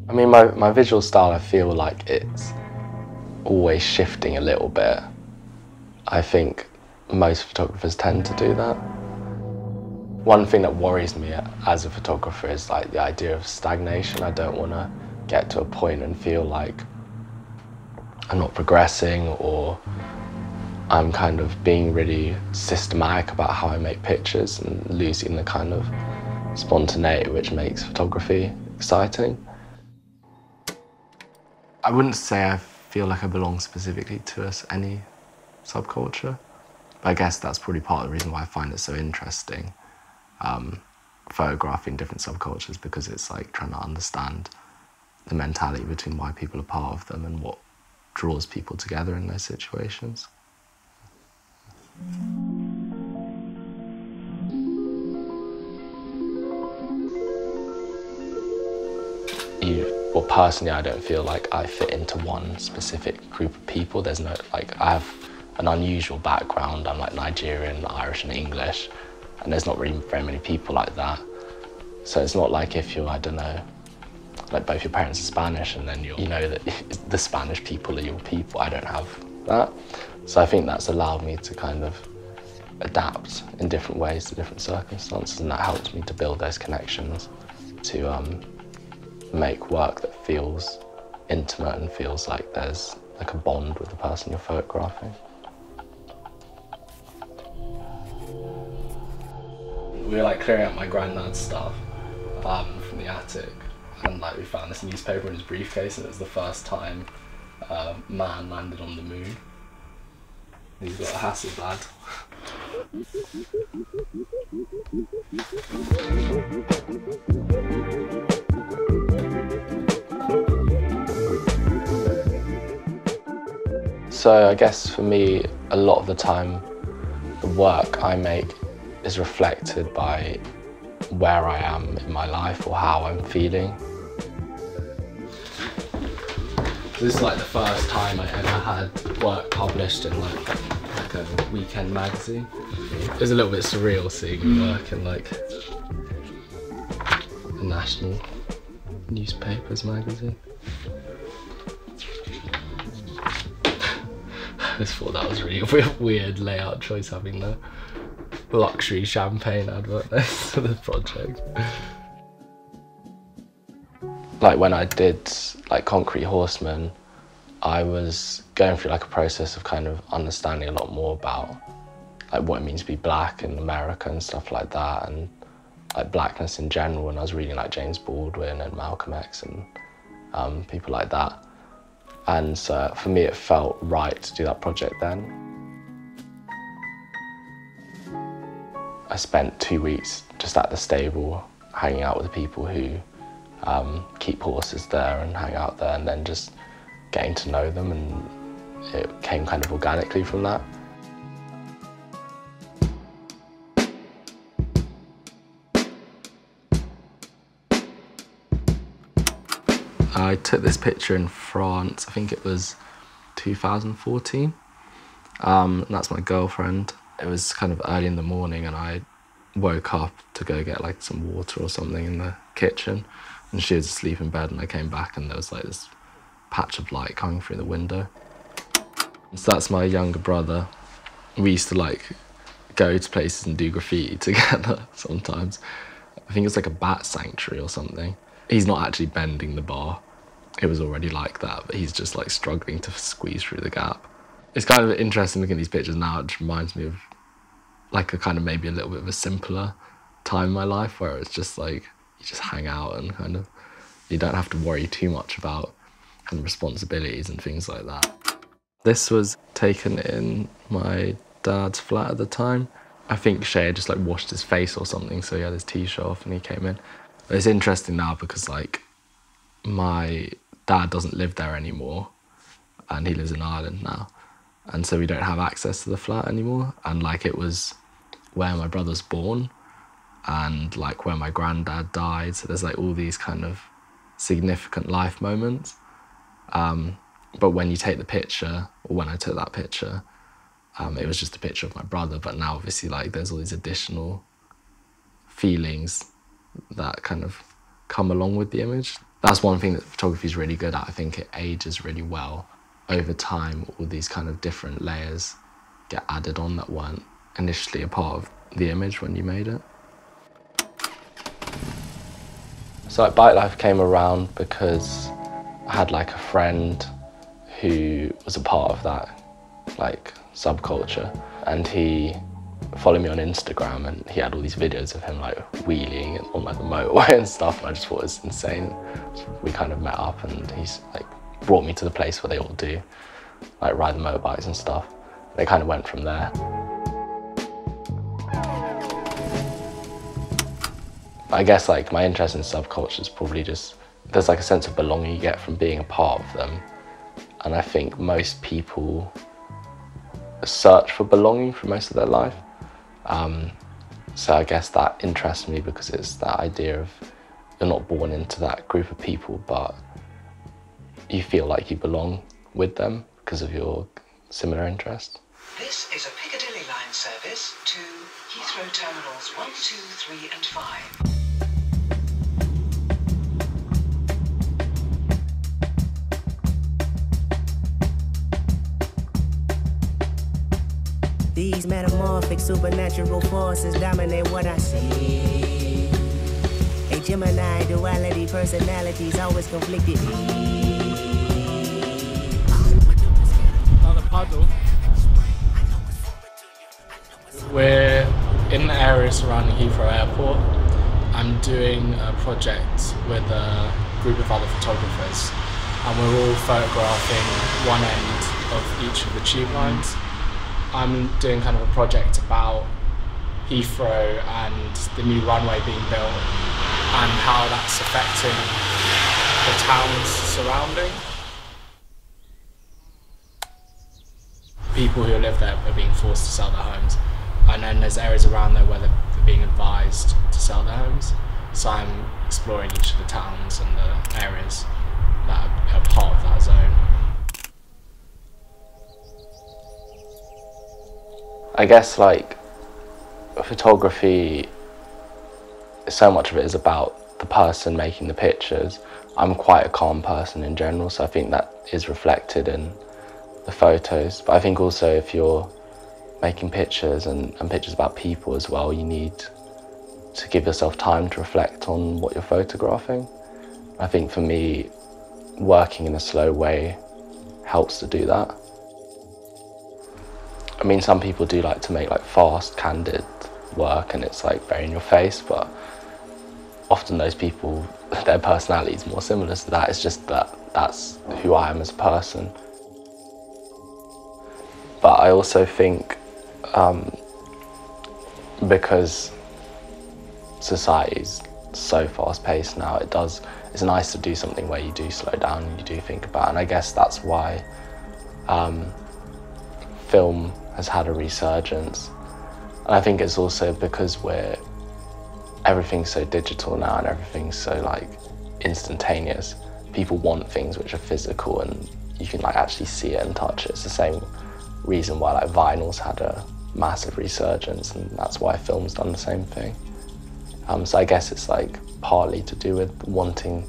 I mean, my visual style, I feel like it's always shifting a little bit. I think most photographers tend to do that. One thing that worries me as a photographer is like the idea of stagnation. I don't want to get to a point and feel like I'm not progressing, or I'm kind of being really systematic about how I make pictures and losing the kind of spontaneity which makes photography exciting. I wouldn't say I feel like I belong specifically to any subculture, but I guess that's probably part of the reason why I find it so interesting, photographing different subcultures, because it's like trying to understand the mentality between why people are part of them and what draws people together in those situations. Well, personally, I don't feel like I fit into one specific group of people. There's no, like, I have an unusual background. I'm like Nigerian, Irish and English, and there's not really very many people like that. So it's not like if you're, I don't know, like both your parents are Spanish and then you know that the Spanish people are your people. I don't have that. So I think that's allowed me to kind of adapt in different ways to different circumstances, and that helps me to build those connections to make work that feels intimate and feels like there's like a bond with the person you're photographing. We were like clearing out my granddad's stuff from the attic, and like we found this newspaper in his briefcase, and it was the first time man landed on the moon. He's got a Hasselblad. So I guess for me, a lot of the time, the work I make is reflected by where I am in my life or how I'm feeling. This is like the first time I ever had work published in like a weekend magazine. It was a little bit surreal seeing work in like a national newspapers magazine. I just thought that was really weird layout choice, having the luxury champagne advert next to the project. Like when I did like Concrete Horseman, I was going through like a process of kind of understanding a lot more about like what it means to be black in America and stuff like that, and like blackness in general. And I was reading like James Baldwin and Malcolm X and people like that. And so for me, it felt right to do that project then. I spent 2 weeks just at the stable, hanging out with the people who keep horses there and hang out there, and then just getting to know them, and it came kind of organically from that. I took this picture in France, I think it was 2014. And that's my girlfriend. It was kind of early in the morning, and I woke up to go get like some water or something in the kitchen, and she was asleep in bed, and I came back and there was like this patch of light coming through the window. So that's my younger brother. We used to like go to places and do graffiti together sometimes. I think it's like a bat sanctuary or something. He's not actually bending the bar. It was already like that, but he's just like struggling to squeeze through the gap. It's kind of interesting looking at these pictures now. It reminds me of like a kind of maybe a little bit of a simpler time in my life, where it's just like you just hang out and kind of you don't have to worry too much about kind of responsibilities and things like that. This was taken in my dad's flat at the time. I think Shay had just like washed his face or something, so he had his t-shirt off and he came in. But it's interesting now because like my dad doesn't live there anymore, and he lives in Ireland now, and so we don't have access to the flat anymore. And like it was where my brother's born, and like where my granddad died, so there's like all these kind of significant life moments. But when you take the picture, or when I took that picture, it was just a picture of my brother, but now obviously like there's all these additional feelings that kind of come along with the image. That's one thing that photography is really good at. I think it ages really well. Over time, all these kind of different layers get added on that weren't initially a part of the image when you made it. So like Bike Life came around because I had like a friend who was a part of that like subculture, and he followed me on Instagram, and he had all these videos of him like wheeling on like the motorway and stuff, and I just thought it was insane. So we kind of met up, and he's like brought me to the place where they all do like ride the motorbikes and stuff. They kind of went from there. I guess like my interest in subculture is probably just, there's like a sense of belonging you get from being a part of them. And I think most people search for belonging for most of their life. So I guess that interests me because it's that idea of you're not born into that group of people, but you feel like you belong with them because of your similar interests. This is a Piccadilly line service to Heathrow terminals 1, 2, 3 and 5. These metamorphic supernatural forces dominate what I see. A Gemini duality, personalities always conflicted. Another puddle. We're in the area surrounding Heathrow Airport. I'm doing a project with a group of other photographers, and we're all photographing one end of each of the tube lines. I'm doing kind of a project about Heathrow and the new runway being built and how that's affecting the towns surrounding. People who live there are being forced to sell their homes, and then there's areas around there where they're being advised to sell their homes. So I'm exploring each of the towns and the areas that are part of that zone. I guess like photography, so much of it is about the person making the pictures. I'm quite a calm person in general, so I think that is reflected in the photos. But I think also if you're making pictures and pictures about people as well, you need to give yourself time to reflect on what you're photographing. I think for me, working in a slow way helps to do that. I mean, some people do like to make like fast, candid work and it's like very in your face, but often those people, their personality is more similar to that. It's just that that's who I am as a person. But I also think because society's so fast-paced now, it's nice to do something where you do slow down and you do think about it. And I guess that's why film has had a resurgence. And I think it's also because everything's so digital now and everything's so like instantaneous. People want things which are physical and you can like actually see it and touch it. It's the same reason why like vinyl's had a massive resurgence, and that's why film's done the same thing. So I guess it's like partly to do with wanting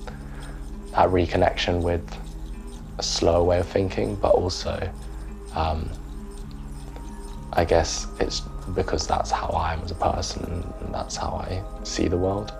that reconnection with a slower way of thinking, but also I guess it's because that's how I am as a person and that's how I see the world.